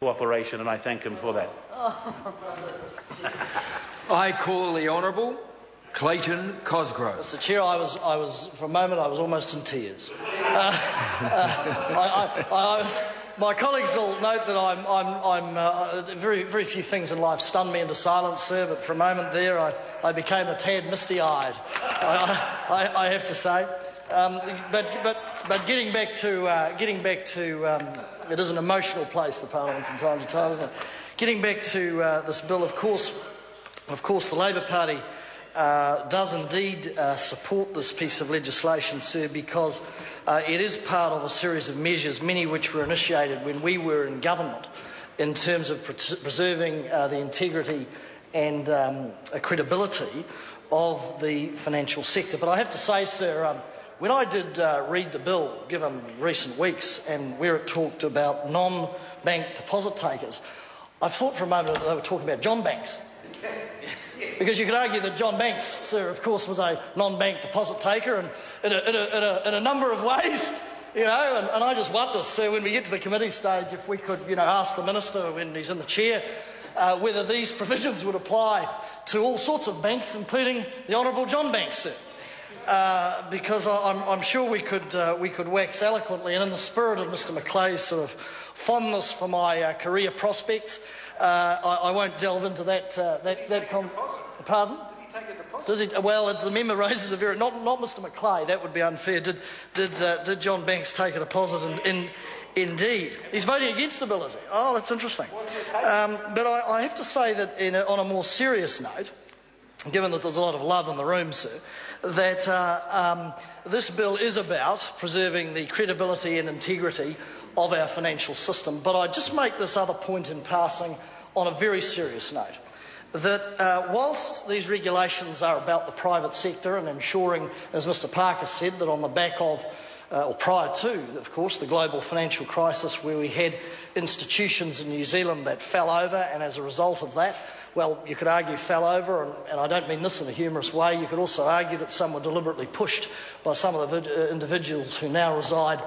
cooperation, and I thank him for that. I call the Honourable Clayton Cosgrove. Mr. Chair, I was for a moment I was almost in tears. My colleagues will note that very few things in life stun me into silence, sir. But for a moment there, I became a tad misty-eyed. I have to say. But getting back to it is an emotional place, the Parliament, from time to time, isn't it? Getting back to this bill, of course, the Labor Party does indeed support this piece of legislation, sir, because it is part of a series of measures, many which were initiated when we were in government, in terms of preserving the integrity and credibility of the financial sector. But I have to say, sir, when I did read the bill, given recent weeks, and where it talked about non-bank deposit takers, I thought for a moment that they were talking about John Banks. Because you could argue that John Banks, sir, of course, was a non-bank deposit taker, and in a number of ways, you know. And I just wonder, sir, when we get to the committee stage, if we could, ask the minister when he's in the chair whether these provisions would apply to all sorts of banks, including the Honourable John Banks, sir. Because I'm sure we could wax eloquently, and in the spirit of Mr. Macleay's sort of fondness for my career prospects, I won't delve into that. Pardon? Did he take a deposit? Does he? Well, the member raises a very not Mr. Macleay. That would be unfair. Did John Banks take a deposit? Indeed, he's voting against the bill, is he? Oh, that's interesting. But I have to say that on a more serious note, given that there's a lot of love in the room, sir, that this bill is about preserving the credibility and integrity of our financial system. But I just make this other point in passing on a very serious note, that whilst these regulations are about the private sector and ensuring, as Mr. Parker said, that on the back of, or prior to, of course, the global financial crisis, where we had institutions in New Zealand that fell over, and as a result of that, well, you could argue fell over, and I don't mean this in a humorous way, you could also argue that some were deliberately pushed by some of the individuals who now reside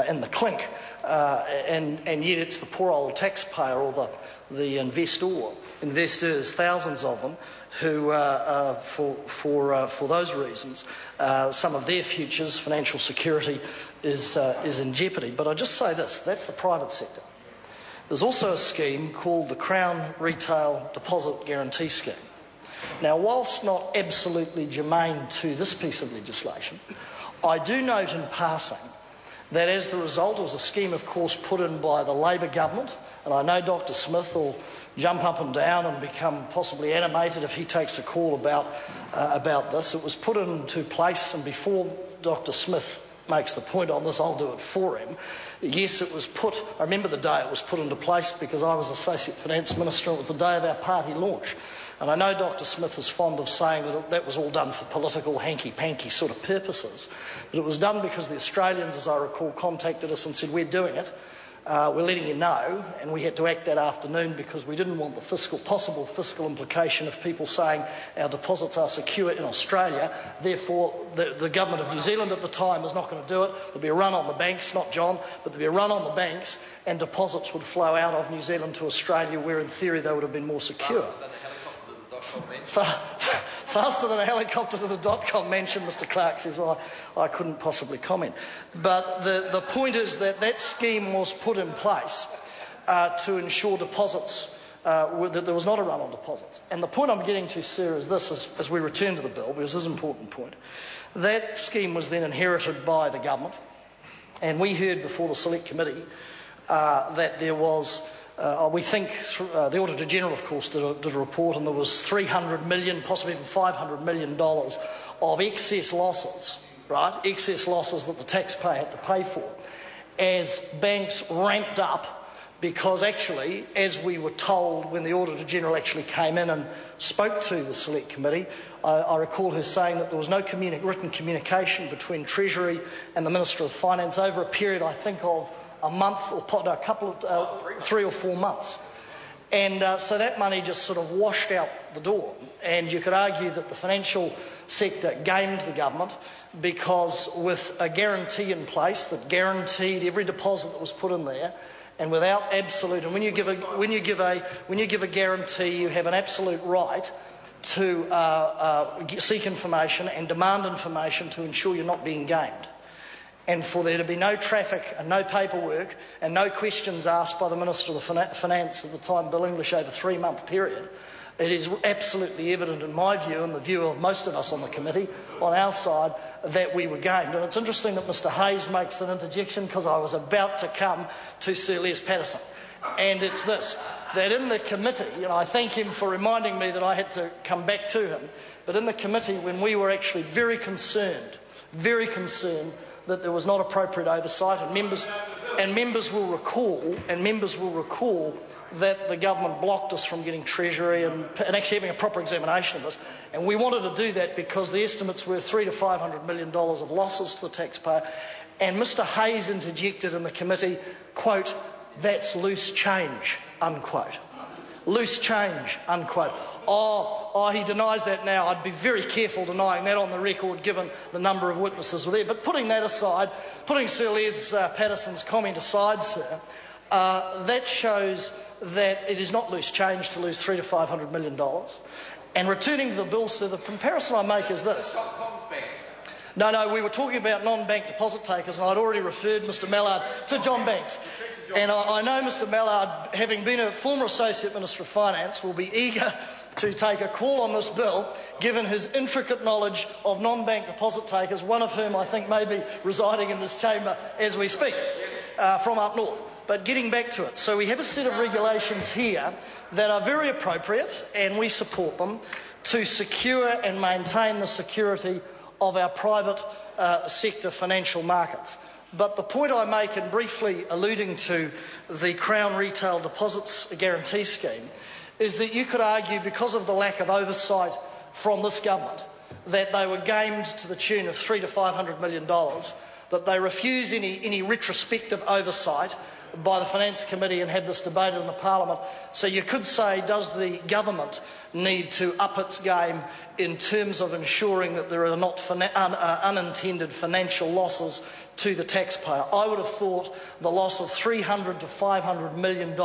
in the clink, and yet it's the poor old taxpayer or the investors, thousands of them, who, for those reasons, some of their futures, financial security, is in jeopardy. But I just say this, that's the private sector. There's also a scheme called the Crown Retail Deposit Guarantee Scheme. Now, whilst not absolutely germane to this piece of legislation, I do note in passing that as the result, it was a scheme, of course, put in by the Labor government, and I know Dr. Smith will jump up and down and become possibly animated if he takes a call about this. It was put into place, and before Dr. Smith makes the point on this, I'll do it for him. Yes, it was put, I remember the day it was put into place because I was Associate Finance Minister, and it was the day of our party launch. And I know Dr. Smith is fond of saying that that was all done for political hanky-panky sort of purposes, but it was done because the Australians, as I recall, contacted us and said, we're doing it, we're letting you know, and we had to act that afternoon because we didn't want the possible fiscal implication of people saying our deposits are secure in Australia, therefore the government of New Zealand at the time is not going to do it. There'll be a run on the banks, not John, but there'll be a run on the banks, and deposits would flow out of New Zealand to Australia, where in theory they would have been more secure. Faster than a helicopter to the .com mansion, Mr. Clark says. Well, I couldn't possibly comment. But the point is that that scheme was put in place to ensure deposits, that there was not a run on deposits. And the point I'm getting to, sir, is this, as we return to the bill, because this is an important point. That scheme was then inherited by the government, and we heard before the Select Committee that there was... we think the Auditor-General, of course, did a report, and there was $300 million, possibly even $500 million of excess losses, right? Excess losses that the taxpayer had to pay for, as banks ramped up, because actually, as we were told when the Auditor-General actually came in and spoke to the Select Committee, I recall her saying that there was no written communication between Treasury and the Minister of Finance over a period, I think, of a month or a couple of 3 or 4 months. And so that money just sort of washed out the door. And you could argue that the financial sector gamed the government, because with a guarantee in place that guaranteed every deposit that was put in there, and without absolute. And when you give a guarantee, you have an absolute right to seek information and demand information to ensure you're not being gamed. And for there to be no traffic and no paperwork and no questions asked by the Minister of Finance at the time, Bill English, over a 3-month period, it is absolutely evident in my view and the view of most of us on the committee, on our side, that we were gamed. And it's interesting that Mr Hayes makes an interjection, because I was about to come to Sir Les Patterson. And it's this, that in the committee, and I thank him for reminding me that I had to come back to him, but in the committee when we were actually very concerned that there was not appropriate oversight, and members will recall that the government blocked us from getting Treasury and actually having a proper examination of this. And we wanted to do that because the estimates were $300 to $500 million of losses to the taxpayer. And Mr Hayes interjected in the committee, quote, "That's loose change," unquote. Loose change, unquote. Oh, he denies that now. I'd be very careful denying that on the record, given the number of witnesses were there. But putting that aside, putting Sir Les Patterson's comment aside, sir, that shows that it is not loose change to lose $300 to $500 million. And returning to the bill, sir, the comparison I make is this. No, we were talking about non-bank deposit takers, and I'd already referred Mr Mallard to John Banks. And I know Mr Mallard, having been a former Associate Minister of Finance, will be eager to take a call on this bill, given his intricate knowledge of non-bank deposit takers, one of whom I think may be residing in this chamber as we speak, from up north. But getting back to it, so we have a set of regulations here that are very appropriate, and we support them, to secure and maintain the security of our private sector financial markets. But the point I make, in briefly alluding to the Crown Retail Deposits Guarantee Scheme, is that you could argue, because of the lack of oversight from this government, that they were gamed to the tune of $300 to $500 million, that they refused any retrospective oversight by the Finance Committee and had this debated in the Parliament. So you could say, does the government need to up its game in terms of ensuring that there are not unintended financial losses to the taxpayer? I would have thought the loss of $300 to $500 million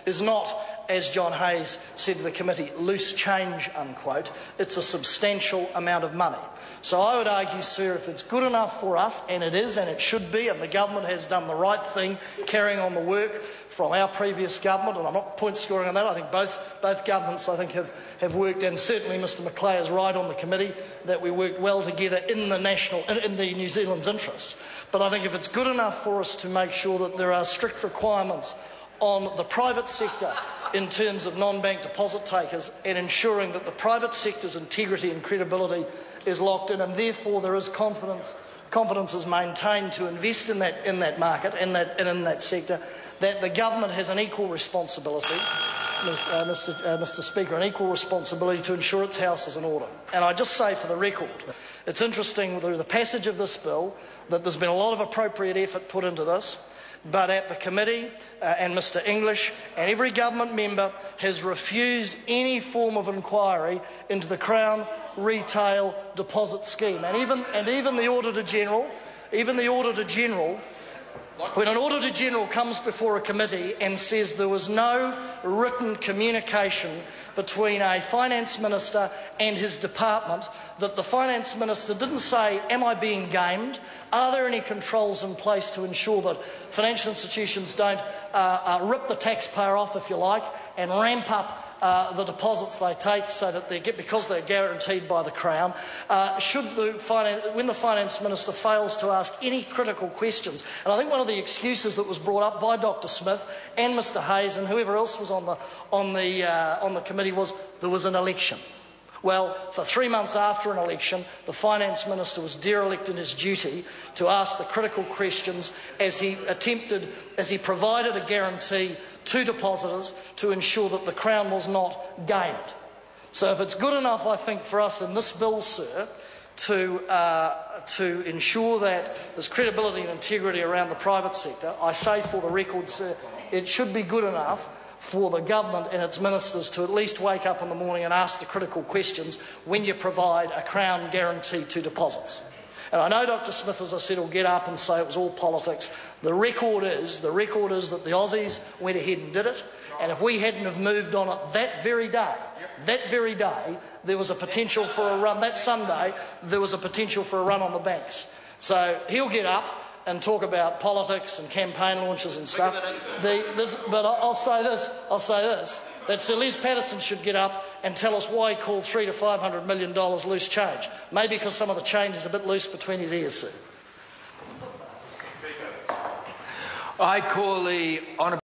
is not, as John Hayes said to the committee, loose change, unquote. It's a substantial amount of money. So I would argue, sir, if it's good enough for us, and it is, and it should be, and the government has done the right thing, carrying on the work from our previous government, and I'm not point scoring on that. I think both governments, I think, have worked, and certainly Mr Macleay is right on the committee, that we worked well together in the New Zealand's interest. But I think if it's good enough for us to make sure that there are strict requirements on the private sector in terms of non-bank deposit takers, and ensuring that the private sector's integrity and credibility is locked in, and therefore there is confidence is maintained to invest in that market and in that sector, that the government has an equal responsibility, Mr Speaker, an equal responsibility to ensure its house is in order. And I just say for the record, it's interesting through the passage of this bill that there's been a lot of appropriate effort put into this, but at the committee and Mr English and every government member has refused any form of inquiry into the Crown Retail Deposit Scheme. And even the Auditor General, when an Auditor General comes before a committee and says there was no written communication between a Finance Minister and his department, that the Finance Minister didn't say, am I being gamed? Are there any controls in place to ensure that financial institutions don't rip the taxpayer off, if you like, and ramp up the deposits they take so that because they're guaranteed by the Crown, when the Finance Minister fails to ask any critical questions. And I think one of the excuses that was brought up by Dr Smith and Mr Hayes and whoever else was on the committee was there was an election. Well, for 3 months after an election, the Finance Minister was derelict in his duty to ask the critical questions as he provided a guarantee to depositors to ensure that the Crown was not gamed. So if it's good enough, I think, for us in this bill, sir, to ensure that there's credibility and integrity around the private sector, I say for the record, sir, it should be good enough for the government and its ministers to at least wake up in the morning and ask the critical questions when you provide a Crown guarantee to deposits. And I know Dr. Smith, as I said, will get up and say it was all politics. The record is that the Aussies went ahead and did it. And if we hadn't have moved on it that very day, there was a potential for a run. That Sunday, there was a potential for a run on the banks. So he'll get up and talk about politics and campaign launches and stuff. But I'll say this, that Sir Les Patterson should get up and tell us why he called $300 to $500 million loose change. Maybe because some of the change is a bit loose between his ears, sir. I call the honourable